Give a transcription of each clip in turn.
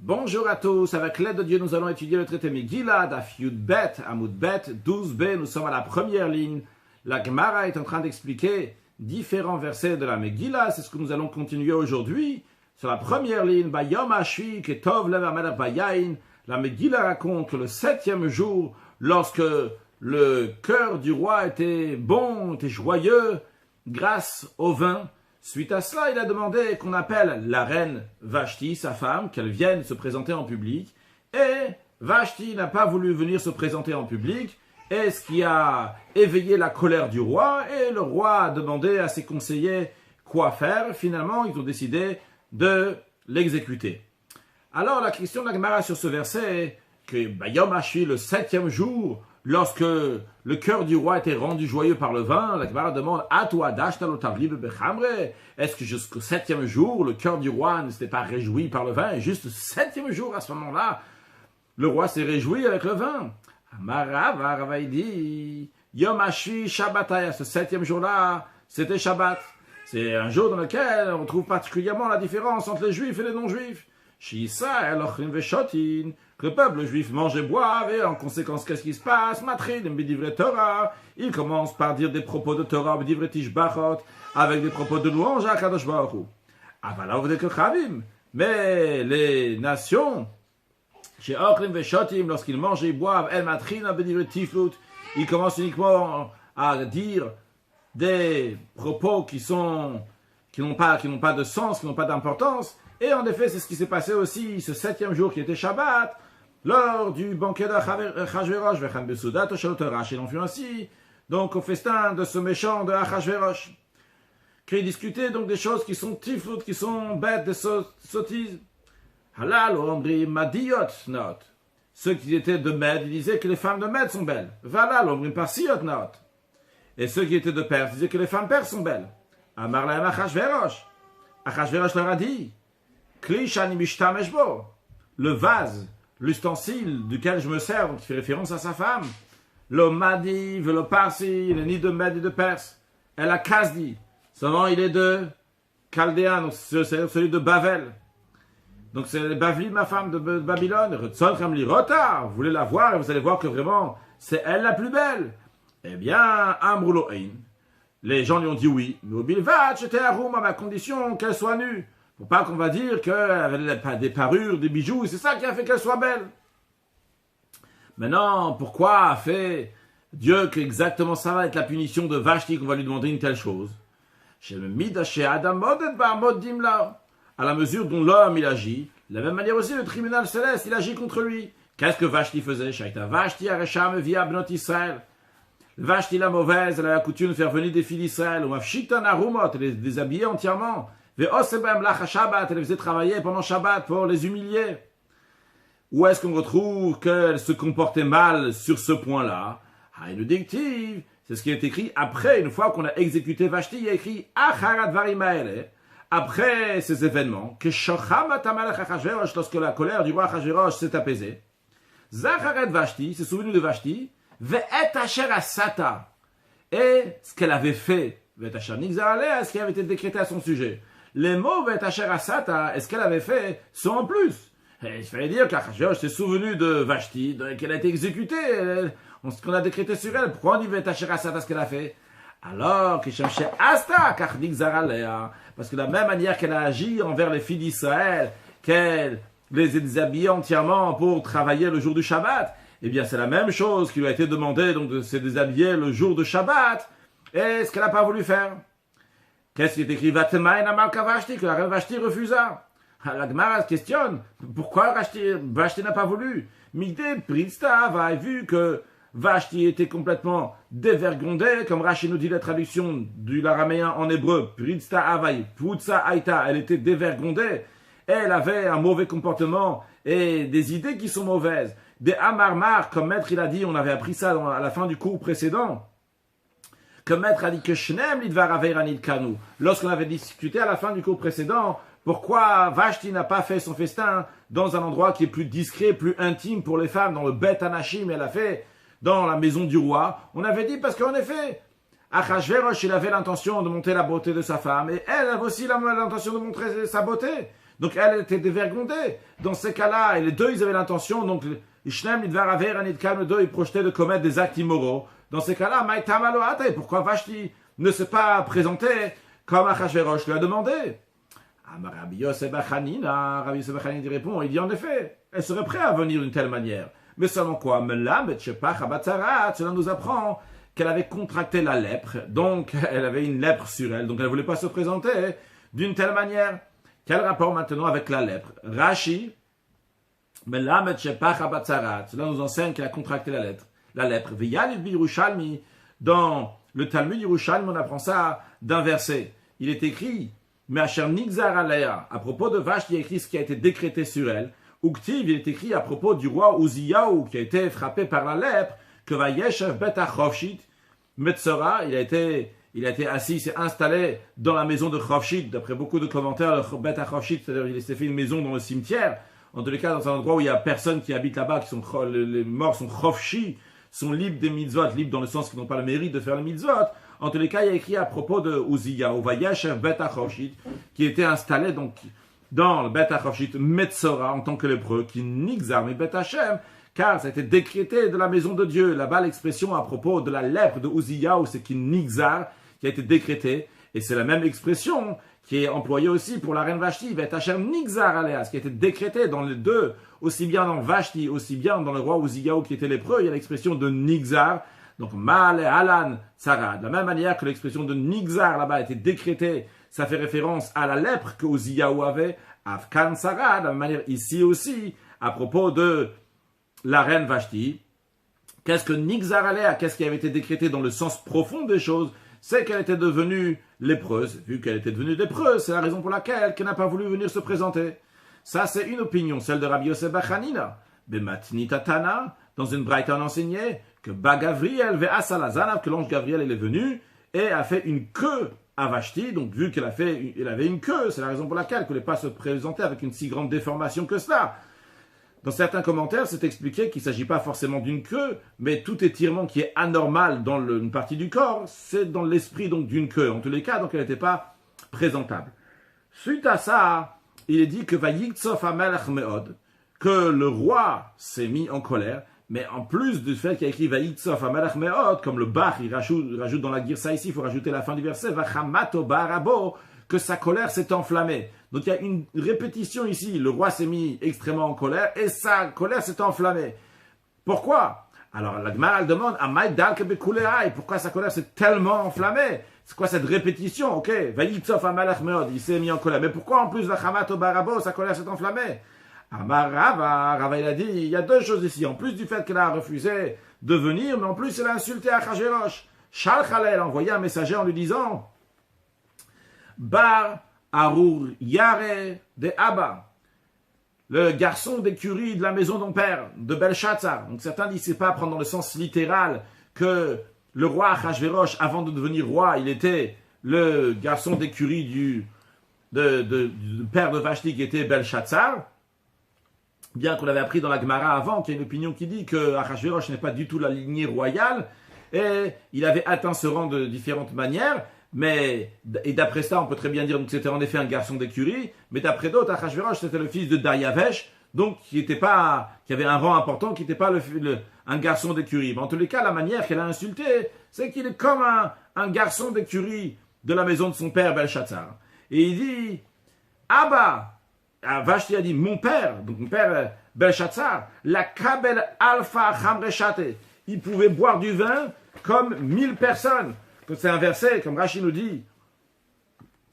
Bonjour à tous, avec l'aide de Dieu, nous allons étudier le traité Megillah, Daf Yud Bet, Amud Bet, 12b, nous sommes à la première ligne. La Gemara est en train d'expliquer différents versets de la Megillah, c'est ce que nous allons continuer aujourd'hui. Sur la première ligne, Bayom Hashvi, Ketov Lev HaMelech Bayain, la Megillah raconte que le 7e jour, lorsque le cœur du roi était bon, était joyeux, grâce au vin, suite à cela, il a demandé qu'on appelle la reine Vashti, sa femme, qu'elle vienne se présenter en public. Et Vashti n'a pas voulu venir se présenter en public, et ce qui a éveillé la colère du roi. Et le roi a demandé à ses conseillers quoi faire. Finalement, ils ont décidé de l'exécuter. Alors, la question de la Gemara sur ce verset est que Yom Hashvi, le 7e jour, lorsque le cœur du roi était rendu joyeux par le vin, la Gemara demande à toi est-ce que jusqu'au 7e jour, le cœur du roi ne s'était pas réjoui par le vin? Et juste le 7e jour, à ce moment-là, le roi s'est réjoui avec le vin. Rava il dit Yom Hashvi Shabbataya, ce 7e jour-là, c'était Shabbat. C'est un jour dans lequel on trouve particulièrement la différence entre les juifs et les non-juifs. Shisa Elochim Veshotin, que le peuple juif mange et boive, et en conséquence, qu'est-ce qui se passe? Matrin, Bidivre Torah, il commence par dire des propos de Torah, Bidivre Tishbachot, avec des propos de louange à Kadosh Baruch Hu. Avala que Chavim, mais les nations, chez Ochlim Veshotim, lorsqu'ils mangent et boivent, El Matrin, Bidivre Tiflut, ils commencent uniquement à dire des propos qui n'ont pas de sens, qui n'ont pas d'importance. Et en effet, c'est ce qui s'est passé aussi ce 7e jour qui était Shabbat, lors du banquet d'Achashverosh, Vechan Besoudat, Oshalotorash, et l'on fut ainsi, donc au festin de ce méchant de Achashverosh, qui discutait donc des choses qui sont tiflout, qui sont bêtes, des sottises. Halal, Omri, Madiot, not. Ceux qui étaient de Med, ils disaient que les femmes de Med sont belles. Valal, Omri, Parsiot, not. Et ceux qui étaient de Perse disaient que les femmes perses sont belles. Amar lahem Achashverosh. Achashverosh leur a dit, le vase, l'ustensile duquel je me sers, qui fait référence à sa femme, le Madi, le Parsi, il n'est ni de Med ni de Perse. Elle a Kasdi, seulement il est de Chaldéen, donc c'est celui de Bavel. Donc c'est le Bavli, ma femme de Babylone. Vous voulez la voir et vous allez voir que vraiment c'est elle la plus belle. Eh bien, Amrouloïn, les gens lui ont dit oui, mais au Bilvat, j'étais à Roum à ma condition qu'elle soit nue. Faut pas qu'on va dire qu'elle avait des parures, des bijoux, et c'est ça qui a fait qu'elle soit belle. Maintenant, pourquoi a fait Dieu qu'exactement ça va être la punition de Vashti qu'on va lui demander une telle chose? À la mesure dont l'homme il agit, de la même manière aussi le tribunal céleste il agit contre lui. Qu'est-ce que Vashti faisait? Vashti aresham via bnot Israël. Vashti la mauvaise, elle a la coutume de faire venir des filles d'Israël, ou mafshiktan arumot, les déshabiller entièrement. Elle les faisait travailler pendant Shabbat pour les humilier. Où est-ce qu'on retrouve qu'elle se comportait mal sur ce point-là? Le dictive, c'est ce qui est écrit après, une fois qu'on a exécuté Vashti, il y a écrit après ces événements, que lorsque la colère du roi Achashverosh s'est apaisée, Zacharet Vashti, s'est souvenu de Vashti, ve'et asher asata, et ce qu'elle avait fait, ve'et asher nigzaraleh, ce qui avait été décrété à son sujet. Les mots Vetacher Asata, est-ce qu'elle avait fait, sont en plus. Et il fallait dire qu'Achashverosh s'est souvenu de Vashti, qu'elle a été exécutée, ce qu'on a décrété sur elle. Pourquoi on dit Vetacher Asata ce qu'elle a fait? Alors qu'il cherchait Asta, Kardik Zaralea, parce que de la même manière qu'elle a agi envers les filles d'Israël, qu'elle les a déshabillées entièrement pour travailler le jour du Shabbat, eh bien c'est la même chose qui lui a été demandé donc de se déshabiller le jour de Shabbat, et ce qu'elle n'a pas voulu faire. Qu'est-ce qui est écrit? Vatemaïn amalka Vashti, que la reine Vashti refusa. La Gemara questionne, pourquoi Vashti n'a pas voulu? Migdé Pritsta avait vu que Vashti était complètement dévergondée, comme Rashi nous dit la traduction de l'araméen en hébreu, Pritsta Avai, Putsa Aïta, elle était dévergondée, elle avait un mauvais comportement et des idées qui sont mauvaises. Des Amarmar, comme maître il a dit, on avait appris ça à la fin du cours précédent, que maître a dit que Shnem lidvar aveiranil kanu. Lorsqu'on avait discuté à la fin du cours précédent, pourquoi Vashti n'a pas fait son festin dans un endroit qui est plus discret, plus intime pour les femmes, dans le Bet Anashim, elle a fait dans la maison du roi. On avait dit parce qu'en effet, Achashverosh, il avait l'intention de montrer la beauté de sa femme, et elle avait aussi l'intention de montrer sa beauté. Donc elle était dévergondée. Dans ces cas-là, et les deux, ils avaient l'intention, donc Ishnem, Nidvar Aver, Anidkam, les deux, ils projetaient de commettre des actes immoraux. Dans ces cas-là, Maïtam Aloate, pourquoi Vashti ne s'est pas présentée comme Achashverosh lui a demandé? Rabbi Yosef Bachanina, Rabbi Yosef Bachanina répond, il dit en effet, elle serait prête à venir d'une telle manière. Mais seulement quoi? Cela nous apprend qu'elle avait contracté la lèpre, donc elle avait une lèpre sur elle, donc elle ne voulait pas se présenter d'une telle manière. Quel rapport maintenant avec la lèpre? Rashi, cela nous enseigne qu'elle a contracté la lèpre. Dans le Talmud Yerushalmi, on apprend ça d'un verset. Il est écrit, mais à propos de Vashti, il est écrit ce qui a été décrété sur elle. Uktiv, il est écrit à propos du roi Uziyahu qui a été frappé par la lèpre, que va Yeshev Bet Achofshit, Metzora, il a été assis, il s'est installé dans la maison de Chofshit. D'après beaucoup de commentaires, le Bet Achofshit, c'est-à-dire il s'est fait une maison dans le cimetière. En tous les cas, dans un endroit où il n'y a personne qui habite là-bas, les morts sont Chofshi, sont libres des mitzvot, libres dans le sens qu'ils n'ont pas le mérite de faire les mitzvot. En tous les cas, il y a écrit à propos de Uziyahu, va Yeshev Bet Achofshit, qui était installé donc dans le Bet Achofshit Metzora en tant que lépreux, qui nixar mais Bet Hashem, car ça a été décrété de la maison de Dieu. Là-bas, l'expression à propos de la lèpre de Uziyahu, c'est qui nixar, qui a été décrété, et c'est la même expression qui est employée aussi pour la reine Vashti, Bet Hashem nixar alea, ce qui a été décrété dans les deux, aussi bien dans Vashti, aussi bien dans le roi Uziyahu qui était lépreux, il y a l'expression de nixar, donc Maale Alan Sarah. De la même manière que l'expression de nixar là-bas a été décrétée, ça fait référence à la lèpre que Uziyahu avait, Afkan Sarah, de la même manière ici aussi, à propos de la reine Vashti. Qu'est-ce que nixar alea, qu'est-ce qui avait été décrété dans le sens profond des choses? C'est qu'elle était devenue lépreuse. Vu qu'elle était devenue lépreuse, c'est la raison pour laquelle elle n'a pas voulu venir se présenter. Ça, c'est une opinion, celle de Rabbi Yosef Bachanina. Bematni Tatana, dans une braïta, on enseignait que Bagavriel ve'asalazanav, que l'ange Gabriel est venu et a fait une queue à Vashti. Donc, vu qu'elle avait une queue, c'est la raison pour laquelle elle ne voulait pas se présenter avec une si grande déformation que cela. Dans certains commentaires, c'est expliqué qu'il ne s'agit pas forcément d'une queue, mais tout étirement qui est anormal dans une partie du corps, c'est dans l'esprit donc d'une queue. En tous les cas, donc elle n'était pas présentable. Suite à ça, il est dit que Vayiksof Amelech Meod, que le roi s'est mis en colère, mais en plus du fait qu'il y a écrit Vayiksof Amelech Meod, comme le Bach, il rajoute dans la Girsa ici, il faut rajouter la fin du verset, Vachamato Barabo, que sa colère s'est enflammée. Donc il y a une répétition ici. Le roi s'est mis extrêmement en colère et sa colère s'est enflammée. Pourquoi? Alors la Gemara elle demande pourquoi sa colère s'est tellement enflammée? C'est quoi cette répétition? Ok, Vayitzof Amalach Meod, il s'est mis en colère. Mais pourquoi en plus la Chamato Barabo, sa colère s'est enflammée? Amar Rava, il a dit, il y a deux choses ici. En plus du fait qu'elle a refusé de venir, mais en plus elle a insulté Achashverosh. Shalchalel a envoyé un messager en lui disant Bar Arur Yare de Abba, le garçon d'écurie de la maison de ton père, de Belshazzar. Donc certains disent c'est pas à prendre dans le sens littéral que le roi Achashverosh, avant de devenir roi, il était le garçon d'écurie du père de Vashti qui était Belshazzar. Bien qu'on avait appris dans la Gemara avant qu'il y a une opinion qui dit que Achashverosh n'est pas du tout la lignée royale et il avait atteint ce rang de différentes manières. Mais, et d'après ça, on peut très bien dire que c'était en effet un garçon d'écurie, mais d'après d'autres, Achashverosh, c'était le fils de Daryavesh, donc qui avait un rang important, qui n'était pas un garçon d'écurie. Mais en tous les cas, la manière qu'elle a insulté, c'est qu'il est comme un garçon d'écurie de la maison de son père, Belshazzar. Et il dit, Abba, Vashti a dit, mon père, donc mon père Belshazzar, la Kabel Alpha Chamreshate, il pouvait boire du vin comme 1000 personnes. C'est un verset, comme Rashi nous dit,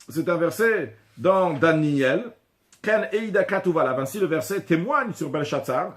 c'est un verset dans Daniel, Ken Eida Katuvala. Ainsi, le verset témoigne sur Belshazzar.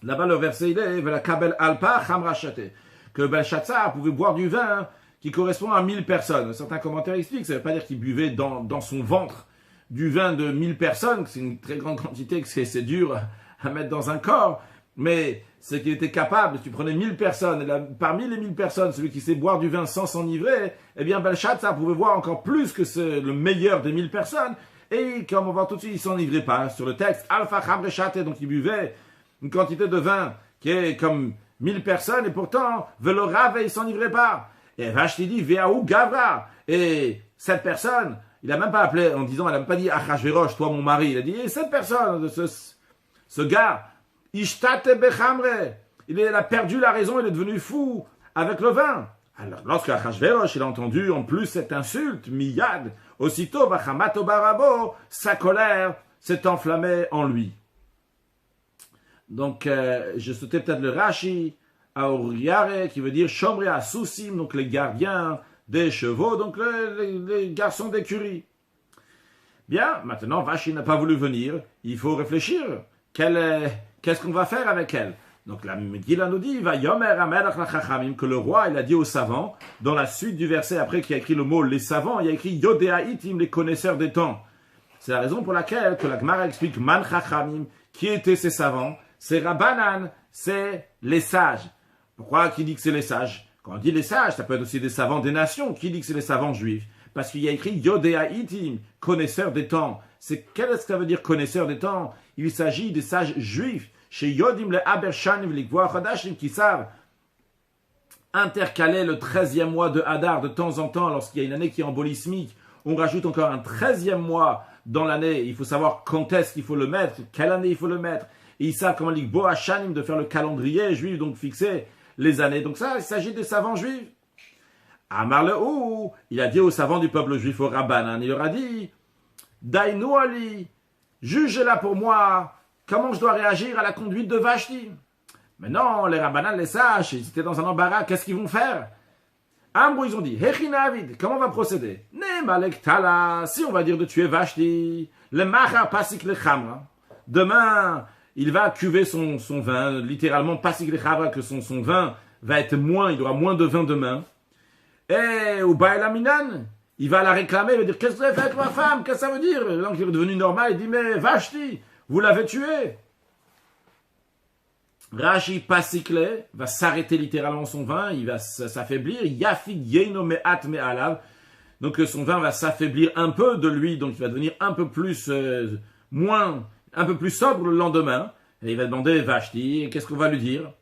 Là-bas, le verset, il est la Kabel Alpa Chamrashate, que Belshazzar pouvait boire du vin qui correspond à 1000 personnes. Certains commentaires expliquent, ça ne veut pas dire qu'il buvait dans son ventre du vin de 1000 personnes, c'est une très grande quantité, que c'est dur à mettre dans un corps, mais c'est qu'il était capable, si tu prenais 1000 personnes, et là, parmi les 1000 personnes, celui qui sait boire du vin sans s'enivrer, eh bien Belshazzar pouvait boire encore plus que le meilleur des 1000 personnes, et comme on voit tout de suite, il s'enivrait pas. Sur le texte, Alpha Chamreshate, donc il buvait une quantité de vin qui est comme 1000 personnes, et pourtant, Velorave, il s'enivrait pas. Et Vashti dit, Veaou Gavra, et cette personne, Il n'a même pas appelé en disant, elle n'a même pas dit Achashverosh, toi mon mari. Il a dit, cette personne, ce gars, Ishtate bechamre. Il a perdu la raison, il est devenu fou avec le vin. Alors, lorsque Achashverosh, il a entendu en plus cette insulte, Miyad, aussitôt, Vachamato Barabo, sa colère s'est enflammée en lui. Donc, je sautais peut-être le Rashi, Auriare, qui veut dire Shomri Asusim, donc les gardiens des chevaux, donc les garçons d'écurie. Bien, maintenant, Vashi n'a pas voulu venir, il faut réfléchir. Qu'est-ce qu'on va faire avec elle? Donc la Megillah nous dit, va Yomer Amelach Lachachamim, que le roi, il a dit aux savants, dans la suite du verset, après qu'il a écrit le mot les savants, il a écrit Yodéaïtim, les connaisseurs des temps. C'est la raison pour laquelle que la Gemara explique Man Chachamim, qui étaient ces savants? C'est Rabbanan, c'est les sages. Pourquoi qui dit que c'est les sages? Quand on dit les sages, ça peut être aussi des savants des nations. Qui dit que c'est les savants juifs? Parce qu'il y a écrit Yodéaïtim, connaisseurs des temps. Qu'est-ce que ça veut dire connaisseurs des temps? Il s'agit des sages juifs. Chez Yodim le Abershanim les Chodashim qui savent intercaler le 13e mois de Hadar de temps en temps, lorsqu'il y a une année qui est embolismique, on rajoute encore un 13e mois dans l'année. Il faut savoir quand est-ce qu'il faut le mettre, quelle année il faut le mettre. Et ils savent comment dit Boashanim de faire le calendrier juif, donc fixer les années. Donc ça, il s'agit des savants juifs. Amar le ou, il a dit aux savants du peuple juif, au Rabbanan, il leur a dit Dainu Ali, jugez-la pour moi. Comment je dois réagir à la conduite de Vashti? Maintenant, les Rabbanan, les sages, ils étaient dans un embarras, qu'est-ce qu'ils vont faire? Amrou, ils ont dit, Hechinavid, comment on va procéder? Ne malek tala, si on va dire de tuer Vashti, le machar pasik le chamra. Demain, il va cuver son vin, littéralement pasik le chamra, que son vin va être moins, il aura moins de vin demain. Et au Baelaminan, il va la réclamer, il va dire, qu'est-ce que vous avez fait avec ma femme? Qu'est-ce que ça veut dire? Donc il est devenu normal, il dit, mais Vashti, vous l'avez tué. Rashi Pasikle va s'arrêter littéralement son vin, il va s'affaiblir. Yafid Yeino Me'at Me'alav. Donc son vin va s'affaiblir un peu de lui, donc il va devenir un peu plus un peu plus sobre le lendemain. Et il va demander Vashti, qu'est-ce qu'on va lui dire?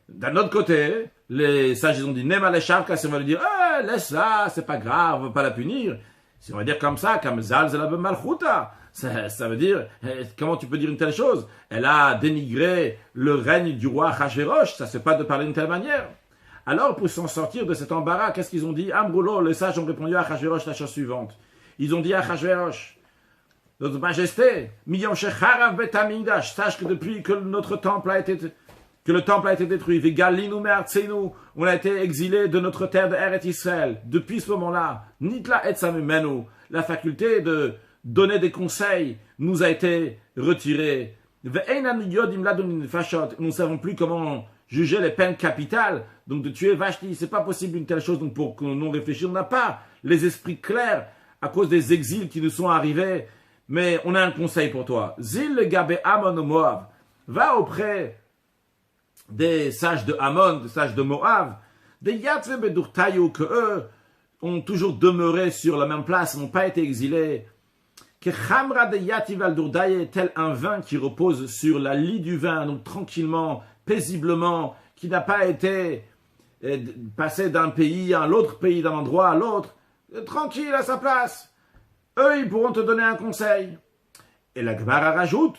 D'un autre côté, les sages ils ont dit Nema Leshavka, si on va lui dire laisse-la, c'est pas grave, on va pas la punir. Si on va dire comme ça, comme Zalzala Malchuta. Ça veut dire, comment tu peux dire une telle chose? Elle a dénigré le règne du roi Achashverosh, ça ne se fait pas de parler d'une telle manière. Alors, pour s'en sortir de cet embarras, qu'est-ce qu'ils ont dit? Amroulo, les sages ont répondu à Achashverosh la chose suivante. Ils ont dit à Achashverosh, Notre Majesté, Miyom Shecharav Betamigdash, sache que depuis que notre temple a été détruit, Vegalinu Me'artzenu, on a été exilé de notre terre de Eret Israël. Depuis ce moment-là, Nitla Etzamimenu, la faculté de donner des conseils nous a été retiré. Nous ne savons plus comment juger les peines capitales. Donc de tuer Vashti, c'est pas possible une telle chose. Donc pour que nous réfléchissions, on n'a pas les esprits clairs à cause des exils qui nous sont arrivés. Mais on a un conseil pour toi. Zil le Gabé Amon Moab. Va auprès des sages de Amon, des sages de Moab, des Yatve Bedurtayu, que eux ont toujours demeuré sur la même place, n'ont pas été exilés. Que Chamra de Yativ al-Dourdaye, tel un vin qui repose sur la lie du vin, donc tranquillement, paisiblement, qui n'a pas été passé d'un pays à l'autre pays, d'un endroit à l'autre, tranquille à sa place. Eux, ils pourront te donner un conseil. Et la Gemara rajoute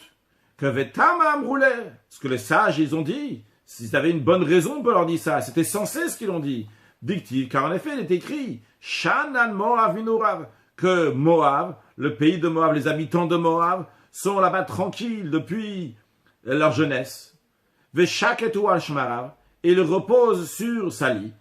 que Vetama Amroulé, ce que les sages, ils ont dit, s'ils avaient une bonne raison pour leur dire ça, c'était censé ce qu'ils ont dit. Dictive, car en effet, il est écrit, Shanan Moav Minurav, que Moab, le pays de Moab, les habitants de Moab, sont là-bas tranquilles depuis leur jeunesse. Veshaketu al-Shmarav, et ils reposent sur sa lit.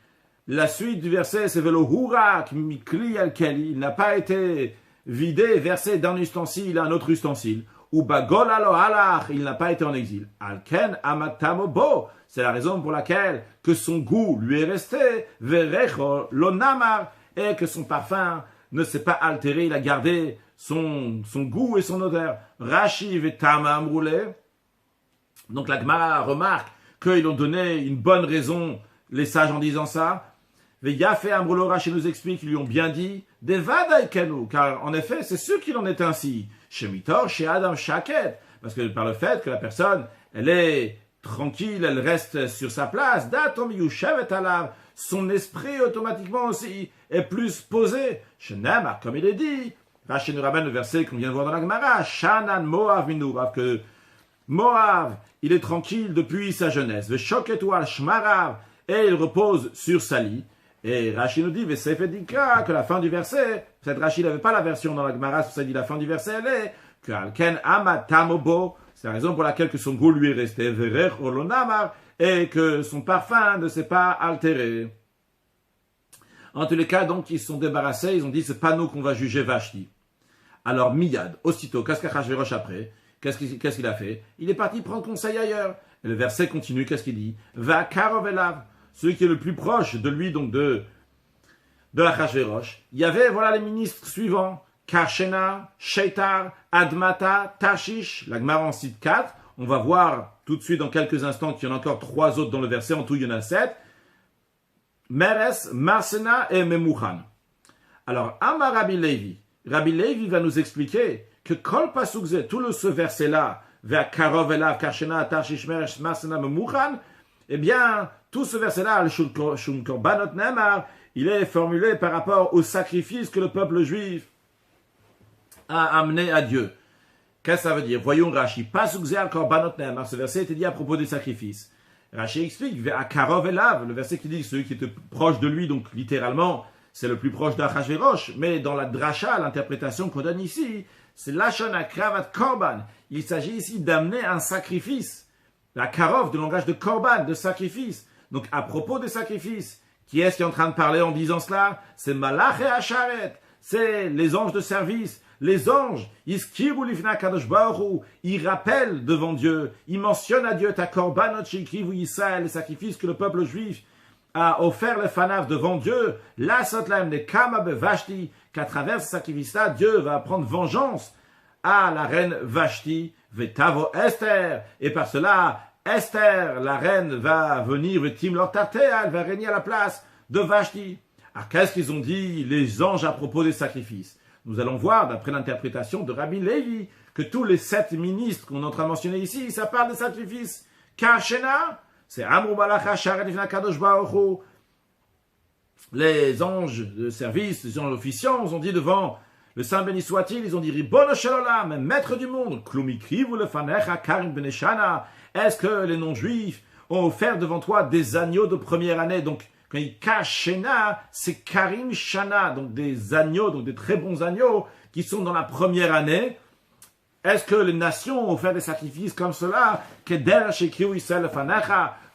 La suite du verset, c'est Velo Hurak Mikli al-Keli, il n'a pas été vidé, versé d'un ustensile à un autre ustensile. Ou Bagol alo-Halach, il n'a pas été en exil. Alken Amatamobo, c'est la raison pour laquelle que son goût lui est resté, Verecho Lonamar, et que son parfum ne s'est pas altéré, il a gardé son goût et son odeur. Rashi Vetama Amroulé. Donc la Gemara remarque qu'ils ont donné une bonne raison, les sages en disant ça. Veyafe Amroulo, Rashi nous explique qu'ils lui ont bien dit, Devada Ekenu, car en effet, c'est sûr qu'il en est ainsi. Chez Mitor, chez Adam Shaket, parce que par le fait que la personne, elle est tranquille, elle reste sur sa place, Datom Yushavet Alav, son esprit automatiquement aussi est plus posé. Chez Nemar, comme il est dit, Rashi nous ramène le verset qu'on vient de voir dans la Gemara, Shanan Moav Minourav, que Moav, il est tranquille depuis sa jeunesse. Veshoketu al Shmarav, et il repose sur sa lit. Et Rashi nous dit, Vesefe Dikra, que la fin du verset, peut-être Rashi n'avait pas la version dans la Gemara, c'est pour ça qu'il dit la fin du verset, elle est, que Alken Amatamobo, c'est la raison pour laquelle que son goût lui est resté, Verer Olonamar, et que son parfum ne s'est pas altéré. En tous les cas, donc, ils se sont débarrassés, ils ont dit, c'est pas nous qu'on va juger Vashti. Alors, Miyad, aussitôt, qu'est-ce qu'Achashverosh après? Qu'est-ce qu'il a fait? Il est parti prendre conseil ailleurs. Et le verset continue, qu'est-ce qu'il dit? Va Karovelav, celui qui est le plus proche de lui, donc de Achashverosh. Il y avait, voilà, les ministres suivants. Karshena, Sheitar, Admata, Tashish. La Gemara en cite 4. On va voir tout de suite dans quelques instants qu'il y en a encore 3 autres dans le verset. En tout, il y en a 7. Meres, Marsena et Memuchan. Alors, Amar Rabbi Levi va nous expliquer que Kol Pasukze, tout ce verset-là, vers Karov Elav, Karshena, Tashish, Meres, Marsena, Memuchan, eh bien, tout ce verset-là, Shum Korbanot Nemar, il est formulé par rapport au sacrifice que le peuple juif a amené à Dieu. Qu'est-ce que ça veut dire? Voyons Rashi. Pasukze al Korbanot Nemar, ce verset était dit à propos des sacrifices. Rashi explique, vers Karov Elav, le verset qui dit celui qui était proche de lui, donc littéralement, c'est le plus proche d'Achashverosh, mais dans la dracha, l'interprétation qu'on donne ici, c'est Lashon Akravat Korban. Il s'agit ici d'amener un sacrifice. La Karov, du langage de Korban, de sacrifice. Donc, à propos des sacrifices, qui est-ce qui est en train de parler en disant cela? C'est Malach et Asharet. C'est les anges de service. Les anges, ils rappellent devant Dieu, ils mentionnent à Dieu ta korbanot shikrivu Yisraël, les sacrifices que le peuple juif a offert les fanav devant Dieu, la sotlaim ne kama bevashti, qu'à travers ce sacrifice-là, Dieu va prendre vengeance à la reine Vashti, vetavo Esther, et par cela, Esther, la reine, va venir, vetim lortatea, elle va régner à la place de Vashti. Alors qu'est-ce qu'ils ont dit, les anges, à propos des sacrifices? Nous allons voir, d'après l'interprétation de Rabbi Levi, que tous les 7 ministres qu'on est en train de mentionner ici, ça parle des sacrifices. Kashena, c'est Amrou Malacha Sharet Ifna Kadosh Baruch Hu. Les anges de service, les anges officiants, ont dit devant le Saint béni soit-il, ils ont dit Ribono Shel Olam, maître du monde, Klumikrivu lefanecha Karim Beneshana. Est-ce que les non-juifs ont offert devant toi des agneaux de première année? Donc, quand il Kashena, c'est Karim Shana, donc des agneaux, donc des très bons agneaux qui sont dans la première année. Est-ce que les nations ont offert des sacrifices comme cela,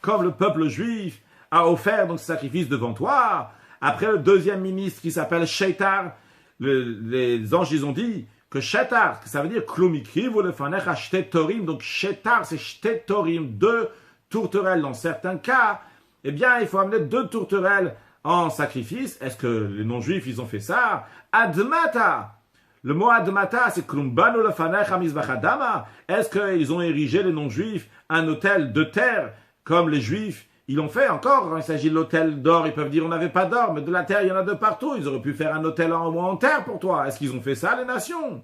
comme le peuple juif a offert donc ce sacrifice devant toi? Après le deuxième ministre qui s'appelle Sheitar, les anges ils ont dit que Sheitar, ça veut dire Klumikriv ou le Fanecha Shtetorim, donc Sheitar c'est Shtetorim, 2 tourterelles dans certains cas. Eh bien, il faut amener 2 tourterelles en sacrifice. Est-ce que les non-juifs, ils ont fait ça? Admata. Le mot Admata, c'est Klumbanu lefanecha mizbachadama. Est-ce qu'ils ont érigé, les non-juifs, un autel de terre, comme les juifs, ils l'ont fait encore? Quand il s'agit de l'autel d'or, ils peuvent dire on n'avait pas d'or, mais de la terre, il y en a de partout. Ils auraient pu faire un autel en terre pour toi. Est-ce qu'ils ont fait ça, les nations?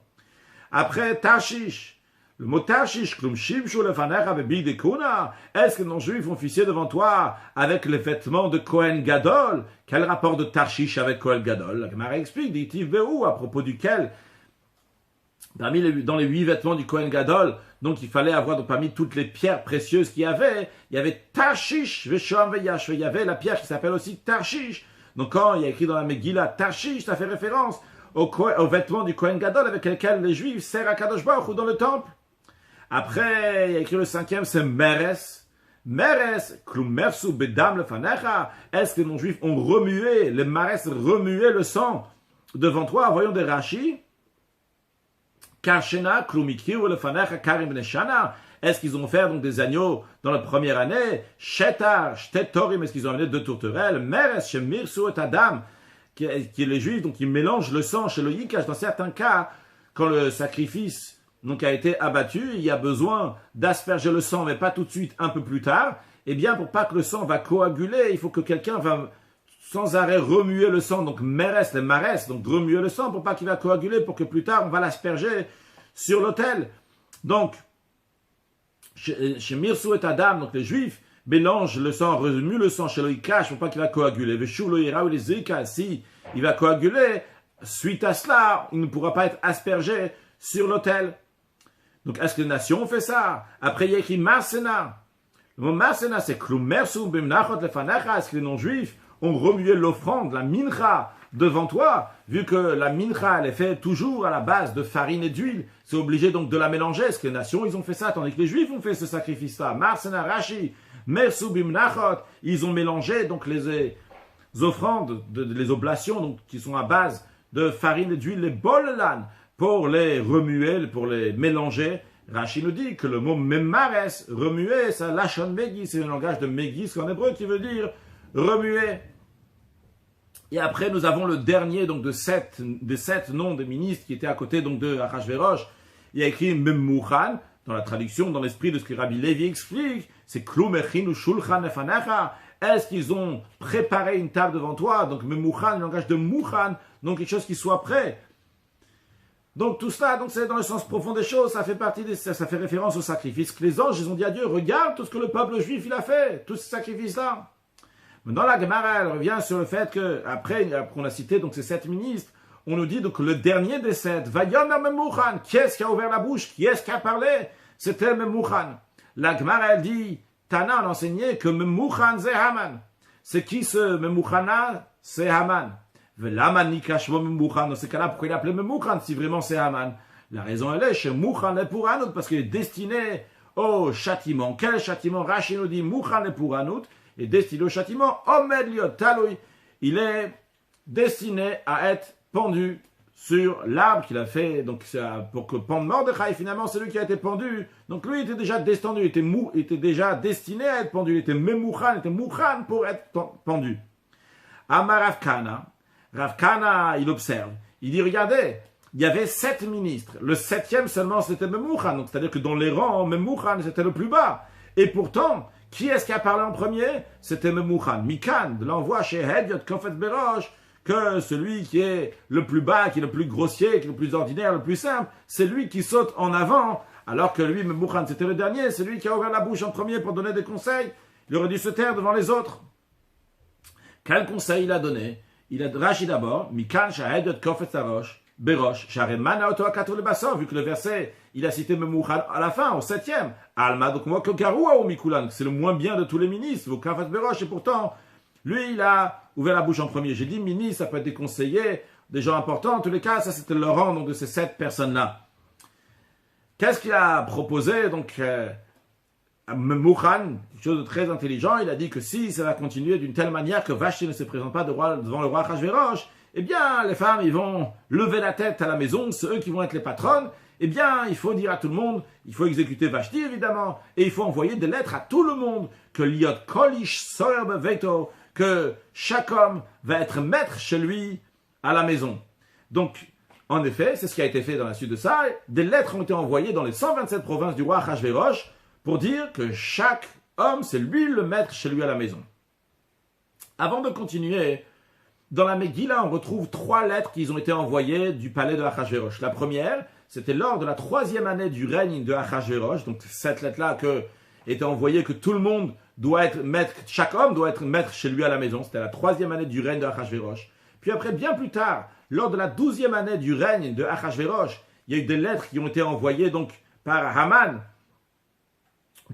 Après, Tashish. Le mot Tashish, Klum Shimshu lefanecha bebidekuna. Est-ce que les non-juifs ont officié devant toi avec les vêtements de Kohen Gadol? Quel rapport de Tarshish avec Kohen Gadol? La Gemara explique, dit Beou, à propos duquel, dans les 8 vêtements du Kohen Gadol, donc il fallait avoir donc, parmi toutes les pierres précieuses qu'il y avait Tarshish, Veshoam Veyash, il y avait la pierre qui s'appelle aussi Tarshish. Donc quand il y a écrit dans la Megillah Tarshish, ça fait référence aux vêtements du Kohen Gadol avec lesquels les Juifs servent à Kadosh Baruch Hu dans le temple. Après, il y a écrit le 5e, c'est Meres. Meres, Klum Mersu Bedam lefanecha. Est-ce que les non-juifs ont remué, les Meres remué le sang devant toi? Voyons des Rashi. Karshena, Klumikri ou lefanecha Karim Beneshana. Est-ce qu'ils ont fait donc des agneaux dans la première année? Shetar, Shtetorim, est-ce qu'ils ont amené 2 tourterelles? Meres, Shemirsu et Adam, qui est les juifs, donc ils mélangent le sang chez le Yikash. Dans certains cas, quand le sacrifice donc a été abattu, il y a besoin d'asperger le sang, mais pas tout de suite, un peu plus tard. Eh bien, pour pas que le sang va coaguler, il faut que quelqu'un va sans arrêt remuer le sang, donc meres, les mares, donc remuer le sang pour pas qu'il va coaguler, pour que plus tard on va l'asperger sur l'autel. Donc, chez Mirsu et Adam, donc les Juifs mélangent le sang, remuent le sang chez le Ikash pour pas qu'il va coaguler. Veshu lo ira ou les Zika, si il va coaguler, suite à cela, il ne pourra pas être aspergé sur l'autel. Donc, est-ce que les nations ont fait ça? Après, il y a écrit Marsena. Le mot Marsena, c'est Klumersu bimnachot lefanecha. Est-ce que les non-juifs ont remué l'offrande, la mincha, devant toi? Vu que la mincha, elle est faite toujours à la base de farine et d'huile, c'est obligé donc de la mélanger. Est-ce que les nations, ils ont fait ça? Tandis que les juifs ont fait ce sacrifice-là. Marsena, Rashi, Mersu bimnachot. Ils ont mélangé donc les offrandes, les oblations, donc, qui sont à base de farine et d'huile, les bolelan, pour les remuer, pour les mélanger. Rashi nous dit que le mot memares, remuer, ça lachon megis, c'est un langage de megis en hébreu qui veut dire remuer. Et après, nous avons le dernier donc des sept noms des ministres qui étaient à côté donc de Achashverosh. Il y a écrit Memuchan, dans la traduction, dans l'esprit de ce que Rabbi Levi explique, c'est Klum echinu shulchan efanecha. Est-ce qu'ils ont préparé une table devant toi? Donc Memuchan, le langage de Muchan, donc quelque chose qui soit prêt. Donc tout cela, donc c'est dans le sens profond des choses, ça fait ça fait référence au sacrifice que les anges, ils ont dit à Dieu, regarde tout ce que le peuple juif il a fait, tous ces sacrifices-là. Maintenant la Gemara, elle revient sur le fait que, après qu'on a cité donc ces 7 ministres, on nous dit donc le dernier des 7, Vayomer Memuchan, qui est-ce qui a ouvert la bouche, qui est-ce qui a parlé? C'était Memuchan. La Gemara, elle dit, Tana a enseigné que Memuchan c'est Haman. C'est qui ce Memuchana? C'est Haman. Dans ces cas-là, pourquoi il appelait Memuchan si vraiment c'est Haman? La raison elle est chez Muchan et pour Hanout, parce qu'il est destiné au châtiment. Quel châtiment? Rashi nous dit Muchan et pour Hanout est destiné au châtiment. Omed liot talui. Il est destiné à être pendu sur l'arbre qu'il a fait, donc pour que pendre Mordechai, finalement c'est lui qui a été pendu. Donc lui il était déjà descendu, il était déjà destiné à être pendu, il était Memuchan, il était Muchan pour être pendu. Amar Rav Kana. Rav Kana, il observe. Il dit, regardez, il y avait 7 ministres. Le 7e seulement, c'était Memuchan. Donc, c'est-à-dire que dans les rangs, Memuchan, c'était le plus bas. Et pourtant, qui est-ce qui a parlé en premier? C'était Memuchan. Mikan, de l'envoi chez Hediot Kofetz Berosh, que celui qui est le plus bas, qui est le plus grossier, qui est le plus ordinaire, le plus simple, c'est lui qui saute en avant. Alors que lui, Memuchan, c'était le dernier. C'est lui qui a ouvert la bouche en premier pour donner des conseils. Il aurait dû se taire devant les autres. Quel conseil il a donné? Il a Rashi d'abord, Mikan Shahedot Kofetz Berosh, Sharemana Oto Akatou le Bassor, vu que le verset, il a cité Memuchan à la fin, au 7e. Alma, donc moi, Kokarua ou Mikulan, c'est le moins bien de tous les ministres, au Kofetz Berosh, et pourtant, lui, il a ouvert la bouche en premier. J'ai dit ministre, ça peut être des conseillers, des gens importants, en tous les cas, ça c'était le rang donc, de ces 7 personnes-là. Qu'est-ce qu'il a proposé, donc, Memuchan, quelque chose de très intelligent, il a dit que si ça va continuer d'une telle manière que Vashti ne se présente pas devant le roi Achashverosh, eh bien, les femmes, ils vont lever la tête à la maison, c'est eux qui vont être les patronnes, eh bien, il faut dire à tout le monde, il faut exécuter Vashti, évidemment, et il faut envoyer des lettres à tout le monde, que liot kolish soer beveto, que chaque homme va être maître chez lui à la maison. Donc, en effet, c'est ce qui a été fait dans la suite de ça, des lettres ont été envoyées dans les 127 provinces du roi Achashverosh, pour dire que chaque homme, c'est lui le maître chez lui à la maison. Avant de continuer, dans la Megillah, on retrouve 3 lettres qui ont été envoyées du palais de Achashverosh. La première, c'était lors de la 3e année du règne de Achashverosh, donc cette lettre-là était envoyée que tout le monde doit être maître, chaque homme doit être maître chez lui à la maison. C'était la 3e année du règne de Achashverosh. Puis après, bien plus tard, lors de la 12e année du règne de Achashverosh, il y a eu des lettres qui ont été envoyées donc par Haman,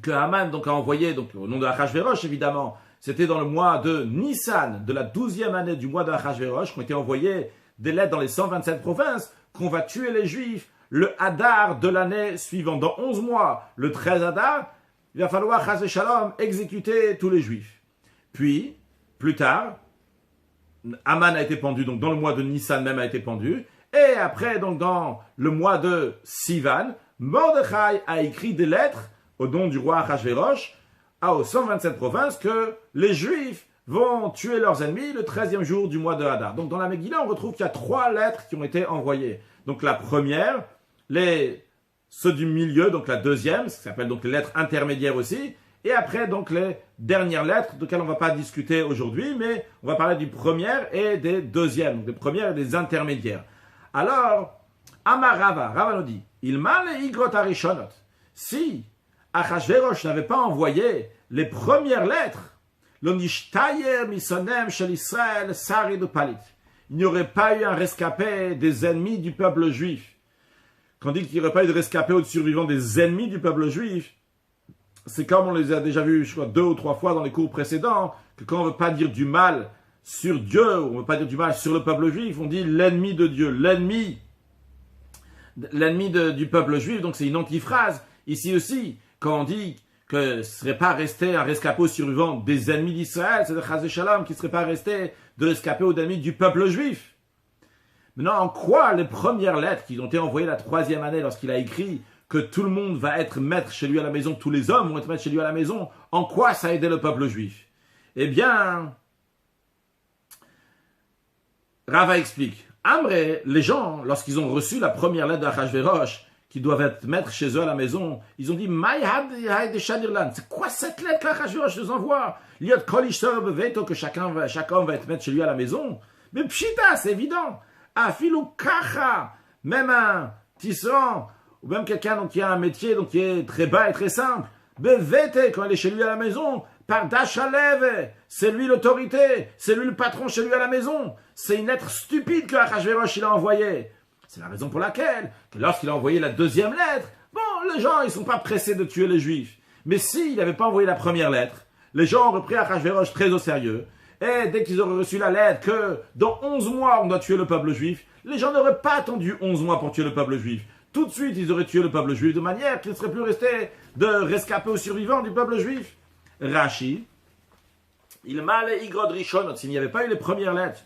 que Haman donc, a envoyé donc, au nom de Achashverosh, évidemment. C'était dans le mois de Nissan, de la 12e année du mois de Achashverosh, qu'ont été envoyées des lettres dans les 127 provinces, qu'on va tuer les Juifs le Hadar de l'année suivante. Dans 11 mois, le 13 Hadar, il va falloir, Chas Shalom, exécuter tous les Juifs. Puis, plus tard, Haman a été pendu, donc dans le mois de Nissan même a été pendu. Et après, donc dans le mois de Sivan, Mordechai a écrit des lettres au nom du roi Achashverosh, aux 127 provinces, que les Juifs vont tuer leurs ennemis le 13e jour du mois de Hadar. Donc dans la Megillah, on retrouve qu'il y a 3 lettres qui ont été envoyées. Donc la première, ceux du milieu, donc la deuxième, ce qui s'appelle donc les lettres intermédiaires aussi, et après donc les dernières lettres, desquelles on ne va pas discuter aujourd'hui, mais on va parler du premier et des deuxièmes, donc des premières et des intermédiaires. Alors, Amar Rava nous dit, il m'a les igrot arishonot. Si Achashverosh n'avait pas envoyé les premières lettres, l'onishtayer misonem shel Israël sari de palit. il n'y aurait pas eu un rescapé des ennemis du peuple juif. Quand on dit qu'il n'y aurait pas eu de rescapé ou de survivants des ennemis du peuple juif, c'est comme on les a déjà vus, je crois, 2 ou 3 fois dans les cours précédents, que quand on ne veut pas dire du mal sur Dieu, ou on ne veut pas dire du mal sur le peuple juif, on dit l'ennemi de Dieu, l'ennemi du peuple juif, donc c'est une antiphrase. Ici aussi, quand on dit que ce ne serait pas resté un rescapé survivant des ennemis d'Israël, c'est de Chaz Shalom, qui ne serait pas resté de rescapé aux ennemis du peuple juif. Maintenant, en quoi les premières lettres qui ont été envoyées la 3e année lorsqu'il a écrit que tout le monde va être maître chez lui à la maison, tous les hommes vont être maîtres chez lui à la maison, en quoi ça a aidé le peuple juif? Eh bien, Rava explique. Amré, les gens, lorsqu'ils ont reçu la première lettre d'Achashverosh, qui doivent être maîtres chez eux à la maison, ils ont dit, c'est quoi cette lettre qu'Achashverosh nous envoie? Liot kol ishtor beveto, que chaque homme va être maître chez lui à la maison. Mais pshita, c'est évident. Afilu kacha, même un tisserand, ou même quelqu'un donc, qui a un métier donc, qui est très bas et très simple. Bevete, quand il est chez lui à la maison, par Dachalev, c'est lui l'autorité, c'est lui le patron chez lui à la maison. C'est une lettre stupide que Achashverosh il a envoyée. C'est la raison pour laquelle, que lorsqu'il a envoyé la 2e lettre, bon, les gens ils sont pas pressés de tuer les Juifs. Mais s'il n'avait pas envoyé la première lettre, les gens auraient pris Achashverosh très au sérieux. Et dès qu'ils auraient reçu la lettre que dans 11 mois on doit tuer le peuple juif, les gens n'auraient pas attendu 11 mois pour tuer le peuple juif. Tout de suite, ils auraient tué le peuple juif de manière qu'il ne serait plus resté de rescapés aux survivants du peuple juif. Rashi, il m'a les igrod rishonot, s'il n'y avait pas eu les premières lettres,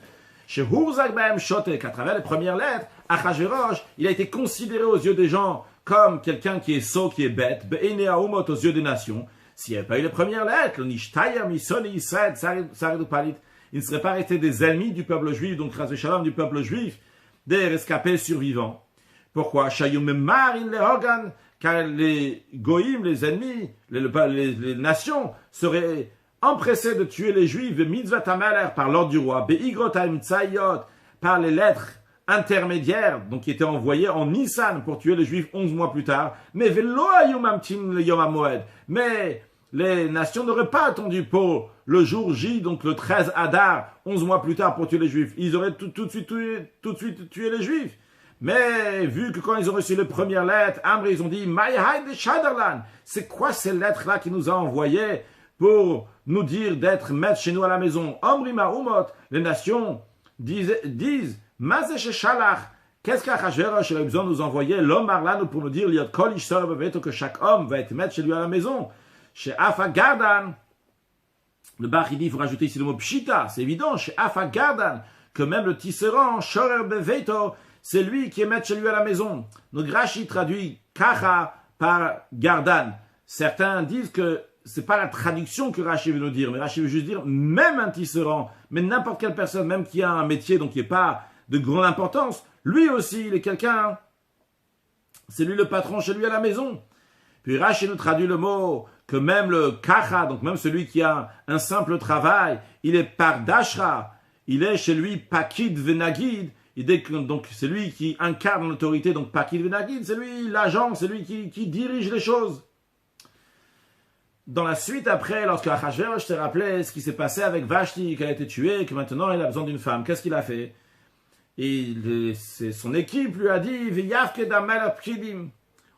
chez Hurzak Bahem Shotek, à travers les premières lettres, Achashverosh, il a été considéré aux yeux des gens comme quelqu'un qui est sot, qui est bête, Be'ene Haumot, aux yeux des nations. S'il n'y avait pas eu les premières lettres, le Nishtayam, Isoni, Israël, Saredou Palit, il ne serait pas resté des ennemis du peuple juif, donc Chaz Shalom du peuple juif, des rescapés survivants. Pourquoi? Shayum Marin le Hogan, car les goïms, les ennemis, les nations seraient empressés de tuer les juifs, mitzvat hameler, par l'ordre du roi, beigrot ha'imtsayot, par les lettres intermédiaires, donc qui étaient envoyées en Nissan pour tuer les juifs 11 mois plus tard, mais velo hayum mamtim le yom hamoed, mais les nations n'auraient pas attendu pour le jour J, donc le 13 Adar, 11 mois plus tard pour tuer les juifs, ils auraient tout de suite tué les juifs. Mais vu que quand ils ont reçu les premières lettres, Amri, ils ont dit c'est quoi ces lettres-là qu'il nous a envoyées pour nous dire d'être maîtres chez nous à la maison? Amri Ma'umot, les nations disent qu'est-ce qu'Achashverosh a besoin de nous envoyer l'homme Arlano pour nous dire liot kol ish sor beveto, que chaque homme va être maître chez lui à la maison? Chez Afa Gardan, le Bach il dit, il faut rajouter ici le mot pshita, c'est évident, chez Afa Gardan, que même le tisserand, shorer beveto, c'est lui qui est maître chez lui à la maison. Donc Rashi traduit kacha par gardan. Certains disent que c'est pas la traduction que Rashi veut nous dire, mais Rashi veut juste dire même un tisserand, mais n'importe quelle personne, même qui a un métier donc qui n'est pas de grande importance, lui aussi il est quelqu'un, c'est lui le patron chez lui à la maison. Puis Rashi nous traduit le mot que même le kacha, donc même celui qui a un simple travail, il est par dashra, il est chez lui pakid venagid. Donc c'est lui qui incarne l'autorité, donc Pakid Venagid, c'est lui l'agent, c'est lui qui dirige les choses. Dans la suite après, lorsque Achashverosh s'est rappelé ce qui s'est passé avec Vashti, qu'elle a été tuée, que maintenant il a besoin d'une femme, qu'est-ce qu'il a fait? Et son équipe lui a dit,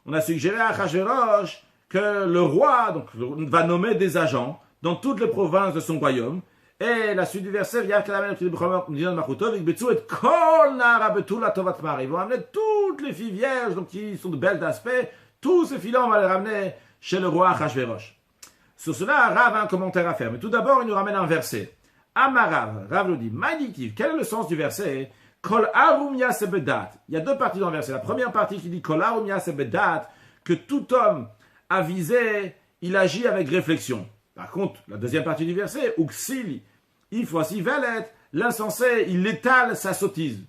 on a suggéré à Achashverosh que le roi donc, va nommer des agents dans toutes les provinces de son royaume. Et la suite du verset, ils vont amener toutes les filles vierges, donc qui sont de belles d'aspect, tous ces filles-là, on va les ramener chez le roi Achashverosh. Sur cela, Rav a un commentaire à faire. Mais tout d'abord, il nous ramène un verset. Amarav, Rav nous dit, Maïditiv, quel est le sens du verset? Kol arumya sebedat. Il y a 2 parties dans le verset. La première partie qui dit Kol arumya sebedat, que tout homme avisé, il agit avec réflexion. Par contre, la deuxième partie du verset, Uksili, il faut ainsi valet, l'insensé, il étale sa sottise.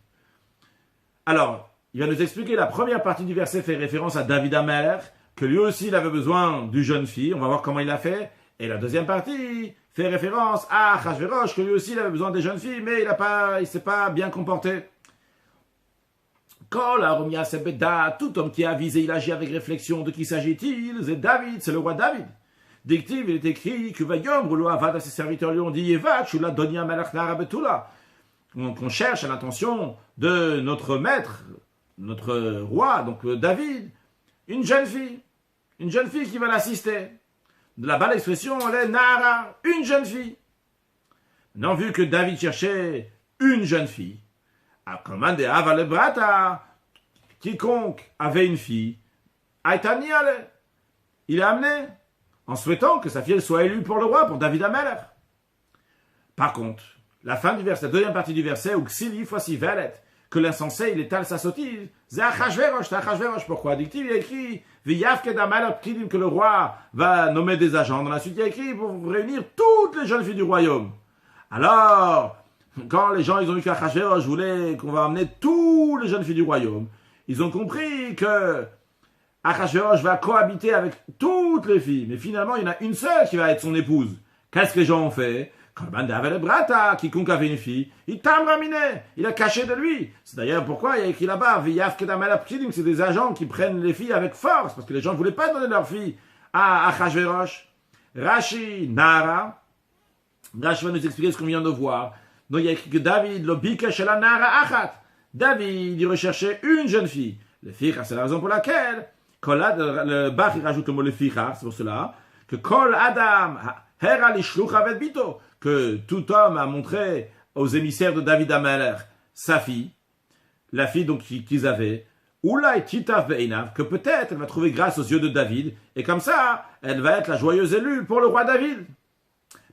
Alors, il va nous expliquer, la première partie du verset fait référence à David Amer, que lui aussi il avait besoin d'une jeune fille, on va voir comment il l'a fait. Et la deuxième partie fait référence à Achashverosh, que lui aussi il avait besoin des jeunes filles, mais il s'est pas bien comporté. Kol arumya sebeda, tout homme qui est avisé, il agit avec réflexion. De qui s'agit-il? C'est David, c'est le roi David. Dictive, il est écrit que Vayom, Roulo Avad à ses serviteurs lui ont dit Yevat, Shula Donia Malach Narabetula. qu'on cherche à l'intention de notre maître, notre roi, donc David, une jeune fille qui va l'assister. De là-bas, l'expression, elle est Nara, une jeune fille. Maintenant, vu que David cherchait une jeune fille, a commandé Ava le Brata, quiconque avait une fille, Aïtani allait. Il l'a amené, en souhaitant que sa fille soit élue pour le roi, pour David Amelech. Par contre, la fin du verset, la deuxième partie du verset, où Xili, voici Velet, que l'insensé, il étale sa sottise. C'est Achashverosh. Pourquoi? Dit-il, il a écrit, que le roi va nommer des agents. Dans la suite, il a écrit pour réunir toutes les jeunes filles du royaume. Alors, quand les gens, ils ont vu qu'Achashverosh voulait qu'on va amener toutes les jeunes filles du royaume, ils ont compris que Achashverosh va cohabiter avec toutes les filles. Mais finalement, il y en a une seule qui va être son épouse. Qu'est-ce que les gens ont fait? Quiconque avait une fille, il a caché de lui. C'est d'ailleurs pourquoi il y a écrit là-bas, c'est des agents qui prennent les filles avec force, parce que les gens ne voulaient pas donner leur fille à Achashverosh. Rashi, Nara, Rashi va nous expliquer ce qu'on vient de voir. Donc il y a écrit que David, le bikesh la Nara Achat. David, il recherchait une jeune fille. Le fichar, c'est la raison pour laquelle, le Bach, il rajoute le mot le fichar, c'est pour cela, que Kol Adam, Hera lishluch avet bito, que tout homme a montré aux émissaires de David Amelech sa fille, la fille donc qu'ils avaient, Oulai titav be'inav, que peut-être elle va trouver grâce aux yeux de David, et comme ça, elle va être la joyeuse élue pour le roi David.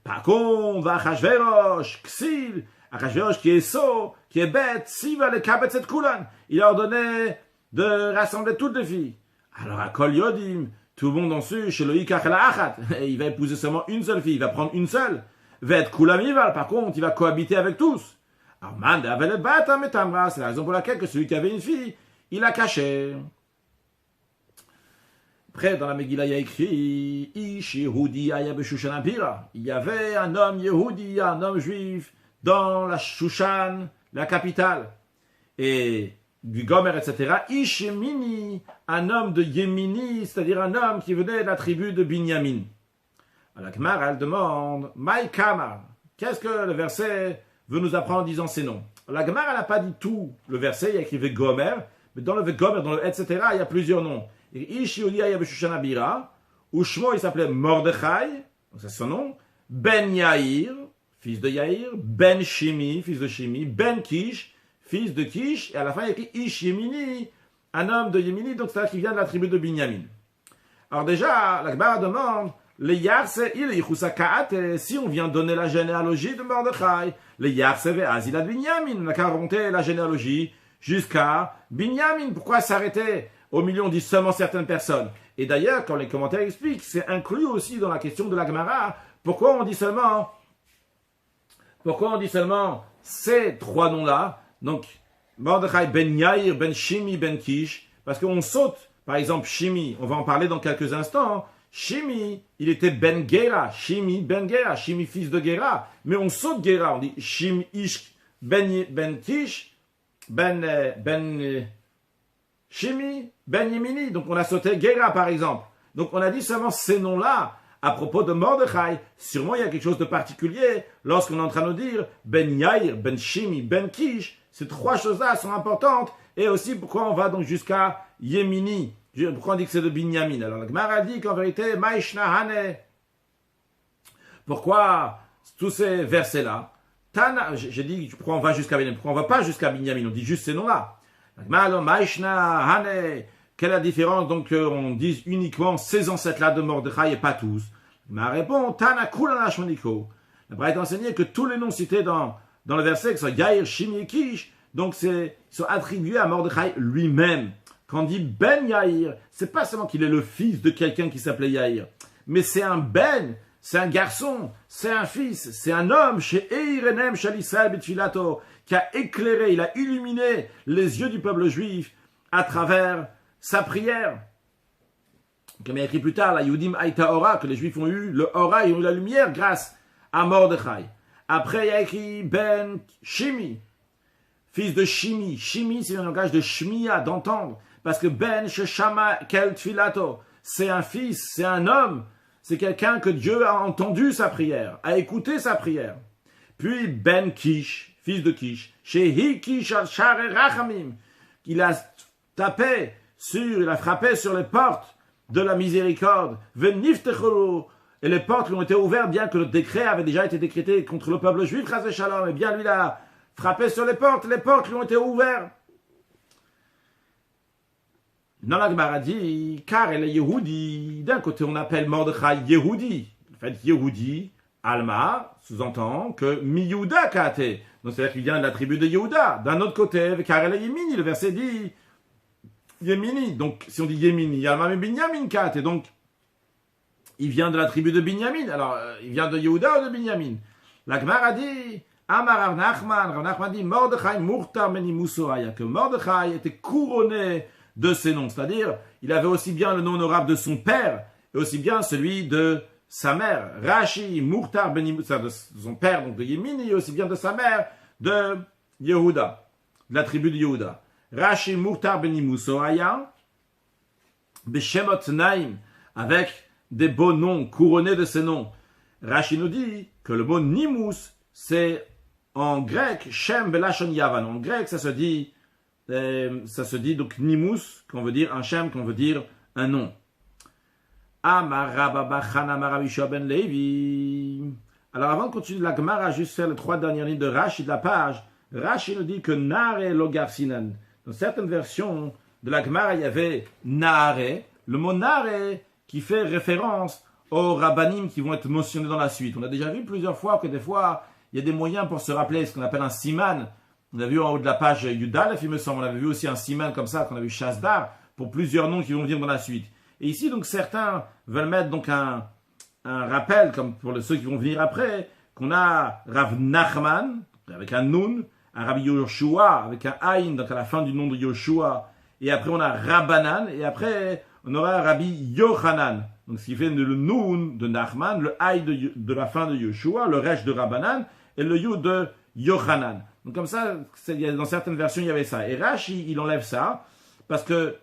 Par contre, Achashverosh, Ksil, Achashverosh qui est sot, qui est bête, s'il va les kabet cette koulan, il a ordonné de rassembler toutes les filles. Alors à Kol Yodim, tout le monde en su, chez le Ikach la Achat, il va épouser seulement une seule fille, il va prendre une seule. Va être Koulamival, par contre, il va cohabiter avec tous. Alors, Mande avait le bata metamra, c'est la raison pour laquelle que celui qui avait une fille, il l'a caché. Après, dans la Megillah, il y a écrit, Ish Yehudi aya b'Shushan Abira. Il y avait un homme Yehudi, un homme juif, dans la Shushan, la capitale. Et du Gomer, etc. Ish Yemini, un homme de Yemini, c'est-à-dire un homme qui venait de la tribu de Binyamin. La Gemara, elle demande, Maï Kamar, qu'est-ce que le verset veut nous apprendre en disant ces noms? La Gemara, elle n'a pas dit tout le verset, il y a écrit Gomer, mais dans le Gomer, dans le etc., il y a plusieurs noms. Ish Yehudi aya b'Shushan Abira, Ushmo, il s'appelait Mordechai, donc c'est son nom, Ben Yair, fils de Yair, Ben Shimi, fils de Shimi, Ben Kish, fils de Kish, et à la fin, il y a écrit Ish Yemini, un homme de Yemini, donc c'est-à-dire qui vient de la tribu de Binyamin. Alors déjà, la Gemara demande, les Yarse, si on vient donner la généalogie de Mordechai, les Yarse ve'azila de Binyamin, on n'a qu'à remonter la généalogie jusqu'à Binyamin. Pourquoi s'arrêter au milieu, on dit seulement certaines personnes? Et d'ailleurs, quand les commentaires expliquent, c'est inclus aussi dans la question de la Gemara, pourquoi on dit seulement ces trois noms-là, donc Mordechai, Ben Yair, Ben Shimi, Ben Kish, parce qu'on saute, par exemple, Shimi, on va en parler dans quelques instants. Shimi, il était Ben Gera, Shimi, Ben Gera, Shimi fils de Gera, mais on saute Gera, on dit Shimi Ish, Ben Kish, Shimi, Ben Yemini, donc on a sauté Gera par exemple. Donc on a dit seulement ces noms-là à propos de Mordechai. Sûrement il y a quelque chose de particulier lorsqu'on est en train de nous dire Ben Yair, Ben Shimi, Ben Kish, ces trois choses-là sont importantes, et aussi pourquoi on va donc jusqu'à Yemini. Pourquoi on dit que c'est de Binyamin? Alors la Gemara dit qu'en vérité, Maïshna Hane. Pourquoi tous ces versets-là? Tana, j'ai dit pourquoi on va jusqu'à Binyamin, pourquoi on va pas jusqu'à Binyamin, on dit juste ces noms-là. La Gemara, Maïshna Hane. Quelle est la différence donc on dit uniquement ces ancêtres-là de Mordechai et pas tous? La Gemara répond, Tana Kulana Shmoniko. La Gemara est enseigné que tous les noms cités dans le verset, que ce soit Yair, Shimi et Kish, donc sont attribués à Mordechai lui-même. Quand on dit Ben Yair, c'est pas seulement qu'il est le fils de quelqu'un qui s'appelait Yair, mais c'est un Ben, c'est un garçon, c'est un fils, c'est un homme chez Eirenem Shalisal Betfilato, qui a éclairé, il a illuminé les yeux du peuple juif à travers sa prière. Comme il y a écrit plus tard, la Yudim Aïta Ora, que les juifs ont eu le Ora, ils ont eu la lumière grâce à Mordechai. Après, il y a écrit Ben Shimi, fils de Shimi. Shimi, c'est un langage de Shmiya, d'entendre. Parce que Ben Sheshama Kel Tfilato, c'est un fils, c'est un homme, c'est quelqu'un que Dieu a entendu sa prière, a écouté sa prière. Puis Ben Kish, fils de Kish, Shehi Kish al-Share Rachamim, il a frappé sur les portes de la miséricorde, Veniftecholu, et les portes lui ont été ouvertes, bien que le décret avait déjà été décrété contre le peuple juif, Chas v'Shalom, et bien lui, il a frappé sur les portes lui ont été ouvertes. Dans la Gemara dit, car elle est Yehudi, d'un côté on appelle Mordechai Yehudi, en fait Yehudi, Alma, sous-entend que Mi-Yehuda Kate, donc c'est-à-dire qu'il vient de la tribu de Yehuda. D'un autre côté, car elle est Yemini, le verset dit Yemini, donc si on dit Yemini, Alma mais Binyamin Kate, donc il vient de la tribu de Binyamin. Alors, il vient de Yehuda ou de Binyamin? La Gemara dit, Amar Rav Nachman dit, Mordechai Murtar Meni Musoaya, que Mordechai était couronné de ses noms. C'est-à-dire, il avait aussi bien le nom honorable de son père, et aussi bien celui de sa mère. Rashi Murtar Beni Musoaya, de son père, donc de Yemini, et aussi bien de sa mère, de Yehuda, de la tribu de Yehuda. Rashi Murtar Beni Musoaya, Beshemot Naim, avec des beaux noms, couronnés de ces noms. Rashi nous dit que le mot Nimus, c'est en grec Shem Belashon Yavan. En grec, ça se dit donc Nimus, qu'on veut dire un Shem, qu'on veut dire un nom. Amar Rabba Bachana Amar Ben Levi. Alors avant de continuer la Gemara, juste faire les 3 dernières lignes de Rashi de la page, Rashi nous dit que Nare Logar Sinan. Dans certaines versions de la Gemara, il y avait Nare. Le mot Nare qui fait référence aux rabbanim qui vont être mentionnés dans la suite. On a déjà vu plusieurs fois que des fois, il y a des moyens pour se rappeler ce qu'on appelle un siman. On a vu en haut de la page Yudalef, il me semble, on avait vu aussi un siman comme ça, qu'on a vu Shasdar, pour plusieurs noms qui vont venir dans la suite. Et ici, donc, certains veulent mettre donc un rappel, comme pour ceux qui vont venir après, qu'on a Rav Nachman, avec un Nun, un Rabbi Yoshua, avec un Aïn, donc à la fin du nom de Yoshua, et après on a Rabbanan, et après on aura Rabbi Yochanan. Donc ce qui fait le Nun de Nachman, le Aïn de la fin de Yoshua, le Resh de Rabbanan, et le Yud de Yochanan. Donc comme ça, dans certaines versions, il y avait ça. Et Rashi, il enlève ça, parce que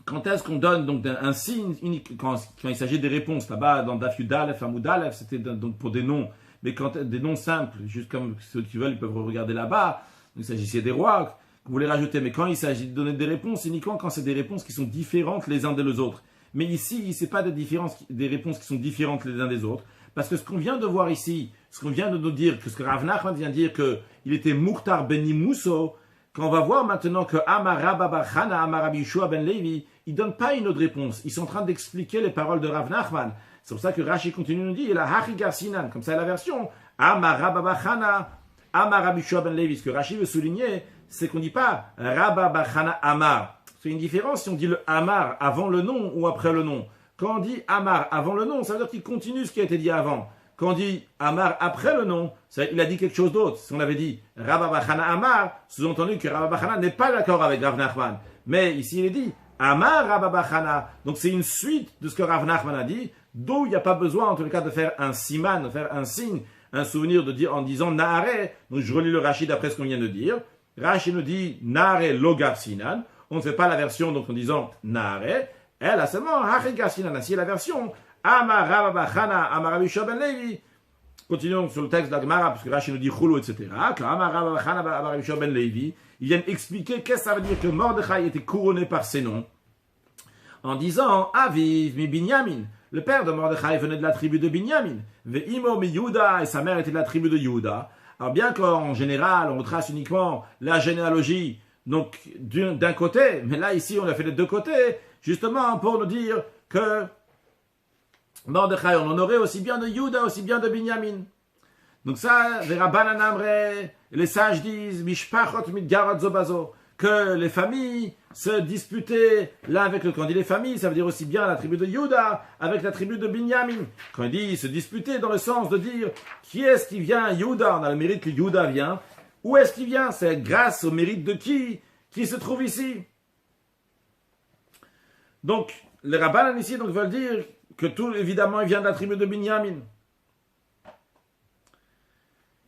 quand est-ce qu'on donne donc un signe unique, quand il s'agit des réponses, là-bas, dans Daf Yudalef, Amudalef, c'était donc pour des noms, mais quand des noms simples, juste comme ceux qui veulent, ils peuvent regarder là-bas, il s'agissait des rois, vous voulez rajouter, mais quand il s'agit de donner des réponses, c'est uniquement quand c'est des réponses qui sont différentes les uns des autres. Mais ici, c'est pas des réponses qui sont différentes les uns des autres, parce que ce qu'on vient de voir ici, ce qu'on vient de nous dire, que ce que Rav Nachman vient de dire, qu'il était Murtar Beni Muso, quand on va voir maintenant que Amar Rabba Bar Chana, Amar Rabbi Yeshua ben Levi, ils ne donnent pas une autre réponse. Ils sont en train d'expliquer les paroles de Rav Nachman. C'est pour ça que Rashi continue de nous dire, il a Hachigar Sinan, comme ça la version, Amar Rabba Bar Chana, Amar Rabbi Yeshua ben Levi. Ce que Rashi veut souligner, c'est qu'on ne dit pas Rabba Bar Chana Amar. C'est une différence si on dit le Amar avant le nom ou après le nom. Quand on dit Amar avant le nom, ça veut dire qu'il continue ce qui a été dit avant. Quand on dit Amar après le nom, il a dit quelque chose d'autre. Si on avait dit Rabba Bar Chana Amar, sous-entendu que Rabba Bar Chana n'est pas d'accord avec Rav Nachman. Mais ici il est dit Amar Rabba Bar Chana. Donc c'est une suite de ce que Rav Nachman a dit, d'où il n'y a pas besoin en tout cas de faire un siman, de faire un signe, un souvenir de dire en disant Naare. Donc je relis le Rashi d'après ce qu'on vient de dire. Rashi nous dit Naare Logar Sinan. On ne fait pas la version donc en disant Naare. Elle a seulement Hachigar Sinan. Ainsi la version Amar Rabba Bar Chana, Amar Rabbi Yeshua ben Levi. Continuons sur le texte de la Gemara, parce que Rashi nous dit Chulu, etc. Quand Amar Rabba Bar Chana, Amar Rabbi Yeshua ben Levi, ils viennent expliquer qu'est-ce que ça veut dire que Mordechai était couronné par ses noms, en disant Aviv mi Binyamin. Le père de Mordechai venait de la tribu de Binyamin. Ve'imo mi Yehuda, et sa mère était de la tribu de Yehuda. Alors bien qu'en général, on retrace uniquement la généalogie, donc d'un côté, mais là ici on a fait les deux côtés, justement pour nous dire que Mordechai, on en aurait aussi bien de Yehuda, aussi bien de Binyamin. Donc ça, les Rabbanan Amre, les sages disent, Mishpachot mitgarot zobazo, que les familles se disputaient l'un avec l'autre. Quand on dit les familles, ça veut dire aussi bien la tribu de Yehuda avec la tribu de Binyamin. Quand on dit se disputer dans le sens de dire, qui est-ce qui vient Yehuda? On a le mérite que Yehuda vient. Où est-ce qu'il vient? C'est grâce au mérite de qui se trouve ici. Donc, les Rabbanan ici donc, veulent dire que tout, évidemment, il vient de la tribu de Binyamin.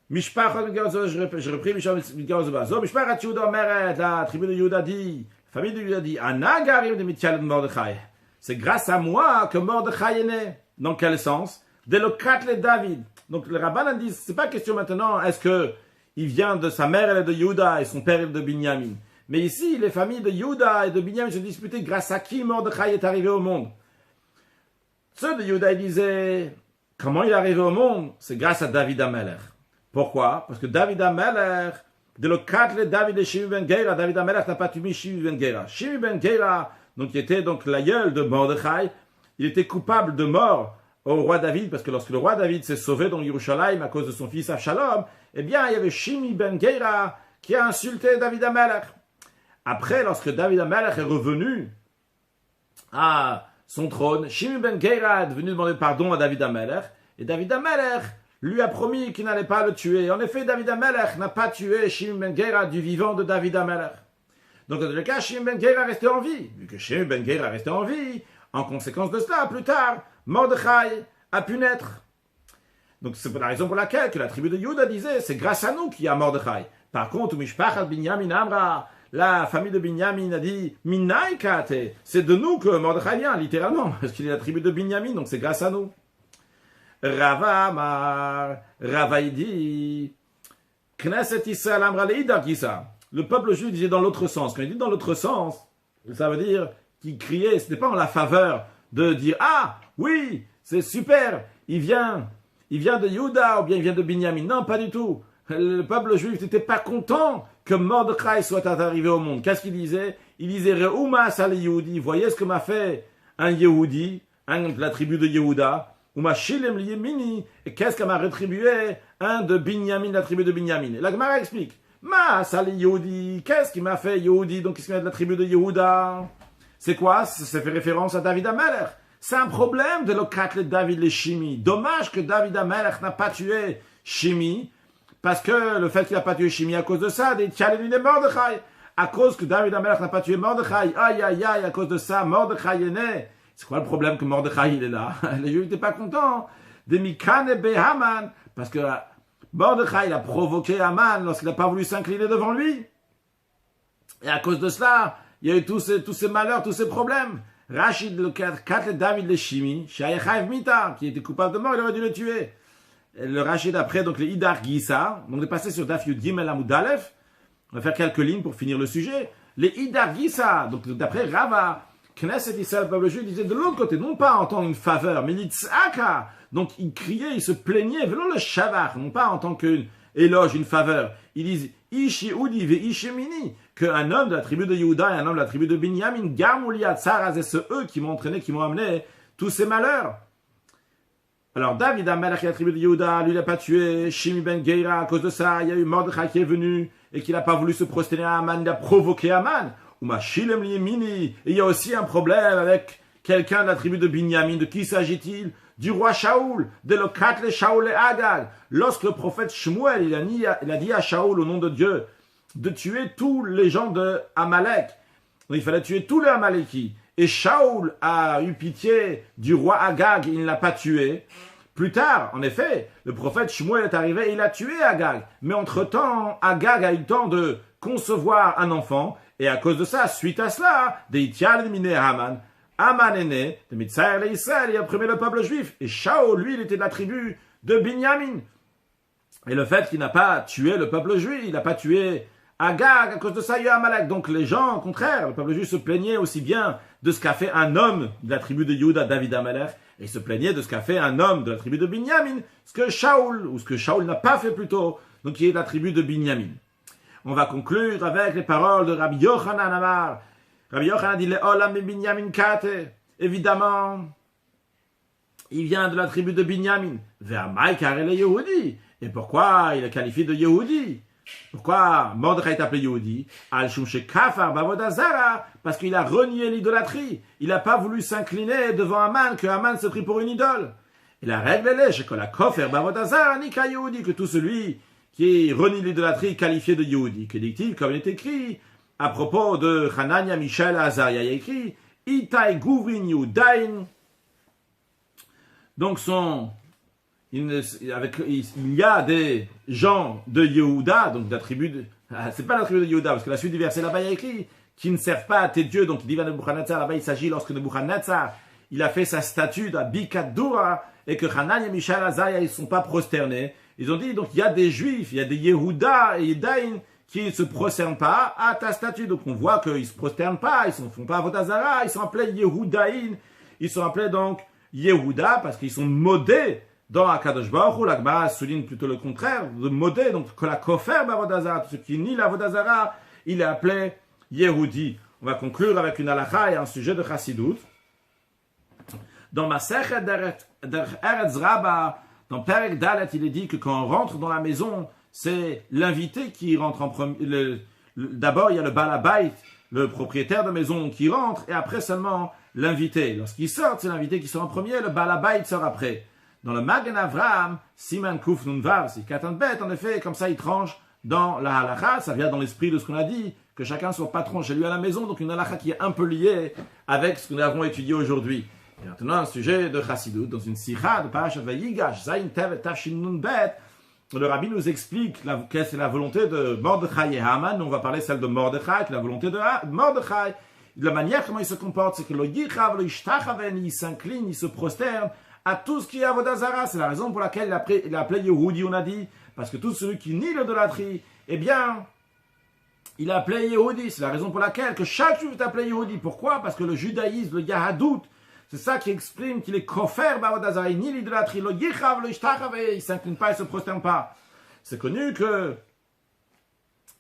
Mishpachat, je repris Mishpachat Yehuda Meret, la tribu de Yehuda dit, la famille de Yehuda dit, Anagarim de Mitchal de Mordechai. C'est grâce à moi que Mordechai est né. Dans quel sens? Dès le 4 David. Donc, les Rabbanan disent, c'est pas question maintenant, est-ce que il vient de sa mère, elle est de Yehuda, et son père est de Binyamin. Mais ici, les familles de Yehuda et de Binyamin se disputaient grâce à qui Mordechai est arrivé au monde. Ceux de Yehuda, ils disaient, comment il est arrivé au monde? C'est grâce à David Amelech. Pourquoi? Parce que David Amelech, de le 4 David et Shimi ben Gera, David Amelech n'a pas tué Shimi ben Gera. Shimi ben Gera, donc qui était donc l'aïeul de Mordechai, il était coupable de mort au roi David, parce que lorsque le roi David s'est sauvé dans Yerushalayim à cause de son fils Avshalom, eh bien, il y avait Shimi ben Gera qui a insulté David Amelech. Après, lorsque David Amelech est revenu à son trône, Shimi ben Gera est venu demander pardon à David Amelech, et David Amelech lui a promis qu'il n'allait pas le tuer. En effet, David Amelech n'a pas tué Shimi ben Gera du vivant de David Amelech. Donc, dans le cas, Shimi ben Gera restait en vie. Vu que Shimi ben Gera restait en vie, en conséquence de cela, plus tard, Mordechai a pu naître. Donc, c'est la raison pour laquelle que la tribu de Yehuda disait, c'est grâce à nous qu'il y a Mordechai. Par contre, Mishpachat Binyamin Amra, la famille de Binyamin a dit, Minai Kate, c'est de nous que Mordechai vient, littéralement, parce qu'il est la tribu de Binyamin, donc c'est grâce à nous. Rava Amar, Rava il dit, Knesset Israël Amra Leida Kisa. Le peuple juif disait dans l'autre sens. Quand il dit dans l'autre sens, ça veut dire qu'il criait, ce n'est pas en la faveur de dire, ah, oui, c'est super, il vient de Yehuda ou bien il vient de Binyamin. Non, pas du tout. Le peuple juif n'était pas content que Mordechai soit arrivé au monde. Qu'est-ce qu'il disait? Il disait, Re'uma sal Yehudi, voyez ce que m'a fait un Yehudi, de la tribu de Yehuda, Uma shilem liyemini, et qu'est-ce qu'elle m'a rétribué un de Binyamin, de la tribu de Binyamin. Et la Gemara explique, Ma sal Yehudi, qu'est-ce qui m'a fait Yehudi, donc qu'est-ce qu'il y a de la tribu de Yehuda? C'est quoi? Ça fait référence à David Amelech. C'est un problème de le David les Shimi. Dommage que David Amelech n'a pas tué Shimi, parce que le fait qu'il n'a pas tué Shimi à cause de ça, des Tchalélin et Mordechai. À cause que David Amelech n'a pas tué Mordechai, aïe aïe aïe, à cause de ça, Mordechai est né. C'est quoi le problème que Mordechai il est là? Les Juifs n'étaient pas contents. Des Mikane be Haman, parce que Mordechai il a provoqué Haman lorsqu'il n'a pas voulu s'incliner devant lui. Et à cause de cela, il y a eu tous ces malheurs, tous ces problèmes. Rachid, le 4 David le Shimi, Shayechaev Mita, qui était coupable de mort, il aurait dû le tuer. Et le Rachid après, donc le Idar Gisa, on est passé sur Daf Yud Gimel Amud Aleph, on va faire quelques lignes pour finir le sujet. Les Idar Gisa, donc d'après Rava, Knesset Israël, le peuple juif, disait de l'autre côté, non pas en tant qu'une faveur, mais l'itzaka. Donc il criait, il se plaignait, venons le shavach, non pas en tant qu'une éloge, une faveur. Ils disent Ish Yehudi ve Ish Yemini, qu'un homme de la tribu de Yehuda et un homme de la tribu de Binyamin, Gamouliat Saraz, et c'est eux qui m'ont entraîné, qui m'ont amené tous ces malheurs. Alors David Amelech, la tribu de Yehuda, lui il n'a pas tué Shimi ben Gera à cause de ça. Il y a eu Mordechai qui est venu et qui n'a pas voulu se prosterner à Haman, il a provoqué Haman. Et il y a aussi un problème avec quelqu'un de la tribu de Binyamin. De qui s'agit-il? Du roi Shaoul, de l'Okatle Shaoul et Agag. Lorsque le prophète Shmuel, il a dit à Shaoul au nom de Dieu de tuer tous les gens de Amalek. Donc, il fallait tuer tous les Amalekis. Et Shaoul a eu pitié du roi Agag, il ne l'a pas tué. Plus tard, en effet, le prophète Shmuel est arrivé et il a tué Agag. Mais entre-temps, Agag a eu le temps de concevoir un enfant. Et à cause de ça, suite à cela, des Itial miné Haman, Haman est né, de Mitzaïr et Israël, il a opprimé le peuple juif. Et Shaoul, lui, il était de la tribu de Binyamin. Et le fait qu'il n'a pas tué le peuple juif, il n'a pas tué Agag, à cause de ça, il y a Amalek. Donc les gens, au contraire, le peuple juif se plaignait aussi bien de ce qu'a fait un homme de la tribu de Yehuda, David Amelech, et se plaignait de ce qu'a fait un homme de la tribu de Binyamin, ce que Shaoul n'a pas fait plus tôt, donc qui est de la tribu de Binyamin. On va conclure avec les paroles de Rabbi Yochanan Amar. Rabbi Yochanan dit, Le'olam Binyamin Kate. Évidemment, il vient de la tribu de Binyamin. Ve'amai karele Yehudi. Et pourquoi il est qualifié de Yehudi? Pourquoi Mordechai est appelé Yehudi? Al-Shum Shekafar Bavodazara. Parce qu'il a renié l'idolâtrie. Il n'a pas voulu s'incliner devant Haman, que Haman se prit pour une idole. Et la règle est, c'est que la Kofer Bavodazara Nika Yehudi, que tout celui qui renie l'idolâtrie qualifié de Yehudi. Que dit-il? Comme il est écrit à propos de Hanania, Mishaël, Azaria, il y a écrit Itai Guvrin Yudain. Donc il y a des gens de Yehuda, donc de la tribu de... c'est pas la tribu de Yehuda, parce que la suite du verset là-bas il y a écrit qui ne servent pas à tes dieux, donc il dit à Nebuchadnezzar, là-bas il s'agit lorsque Nebuchadnezzar il a fait sa statue de Bikadura, et que Hanania, Mishaël, Azaria ils ne sont pas prosternés. Ils ont dit, donc il y a des juifs, il y a des Yehuda et Yedaïn qui ne se prosternent pas à ta statue. Donc on voit qu'ils ne se prosternent pas, ils ne font pas Avodah Zara, ils sont appelés Yehudaïn, ils sont appelés donc Yehuda parce qu'ils sont modés dans Akadosh Baruch Hu. La Gemara souligne plutôt le contraire, de modé, donc que la kofer b'Avodah Zara, tout ce qui nie l'Avodah Zara, il est appelé Yehudi. On va conclure avec une halakha et un sujet de Chassidut. Dans Masechet Eretz Rabbah, dans Perek Dalet, il est dit que quand on rentre dans la maison, c'est l'invité qui rentre en premier. D'abord, il y a le Balabait, le propriétaire de maison qui rentre, et après seulement l'invité. Lorsqu'il sort, c'est l'invité qui sort en premier, le Balabait sort après. Dans le Magen Avraham, Siman Kuf Nun Vav, c'est Katan Bet, en effet, comme ça il tranche dans la halakha, ça vient dans l'esprit de ce qu'on a dit, que chacun soit patron chez lui à la maison, donc une halakha qui est un peu liée avec ce que nous avons étudié aujourd'hui. Et maintenant, un sujet de Chassidut, dans une sikha de Parashat Vayigash, Zayin Tevet Tafshin Nun Bet, le rabbi nous explique quelle est la volonté de Mordechai et Haman. On va parler celle de Mordechai, la volonté de Mordechai. De la manière comment il se comporte, c'est que lo yichav, lo yishtachaven, il s'incline, il se prosterne à tout ce qui est Avodah Zara. C'est la raison pour laquelle il a appelé Yehudi, on a dit, parce que tout celui qui nie l'idolâtrie, eh bien, il a appelé Yehudi. C'est la raison pour laquelle que chaque juif est appelé Yehudi. Pourquoi? Parce que le judaïsme, le Yahadout, c'est ça qui exprime qu'il est kofer b'Avodah Zara, il nie l'idolâtrie, lo yichav, lo yishtachav, il s'incline pas, il se prosterne pas. C'est connu que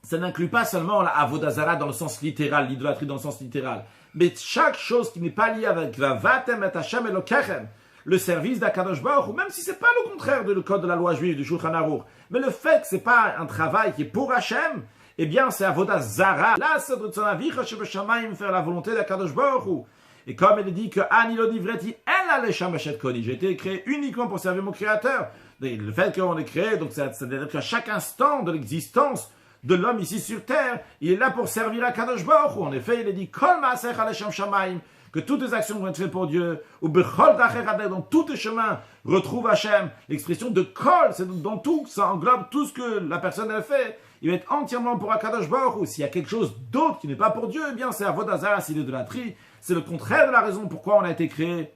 ça n'inclut pas seulement la Avodah Zara dans le sens littéral, l'idolâtrie dans le sens littéral, mais chaque chose qui n'est pas liée avec Vavatem et Hashem Elokechem, le service d'Akadosh Baruch Hu, même si c'est pas le contraire du code de la loi juive, du Shulchan Aruch, mais le fait que c'est pas un travail qui est pour Hashem, eh bien c'est Avodah Zara. Là, c'est de Tzanavicha Shebeshamayim, faire la volonté d'Akadosh Baruch Hu. Et comme il est dit que Ani lo divreti ela lesham eshet kodi, j'ai été créé uniquement pour servir mon Créateur. Le fait qu'on est créé, donc c'est-à-dire qu'à chaque instant de l'existence de l'homme ici sur terre, il est là pour servir à Kadosh Baruch Hu. En effet, il est dit Kol ma'asech aleshem shamayim, que toutes les actions vont être faites pour Dieu. Ou bechol dacher adek, dans tous les chemins retrouve Hachem. L'expression de Kol, c'est dans tout, ça englobe tout ce que la personne a fait. Il va être entièrement pour Akadosh Baruch Hu. S'il y a quelque chose d'autre qui n'est pas pour Dieu, eh bien c'est Avodah Zara, c'est l'idolâtrie. C'est le contraire de la raison pourquoi on a été créé.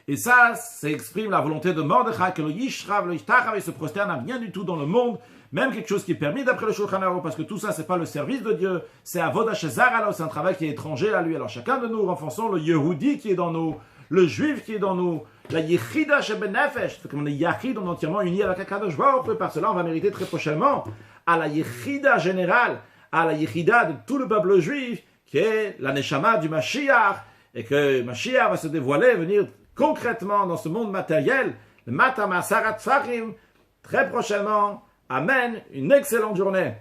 Et ça exprime la volonté de Mordechai, que le Yishrav, le Yishtachav, il se prosterne à rien du tout dans le monde, même quelque chose qui est permis d'après le Shulchan Aruch, parce que tout ça, c'est pas le service de Dieu, c'est Avodah Shezara, c'est un travail qui est étranger à lui. Alors chacun de nous renforçons le Yehudi qui est dans nous, le Juif qui est dans nous, la Yechida Shebenefesh, comme on est Yachid, on est entièrement unis avec Akadosh Baruch Hu, par cela on va mériter très prochainement à la Yechida générale, à la Yechida de tout le peuple juif, qui est la Neshama du Mashiach, et que Mashiach va se dévoiler, venir concrètement dans ce monde matériel, le Matama Sarat Farim, très prochainement. Amen. Une excellente journée.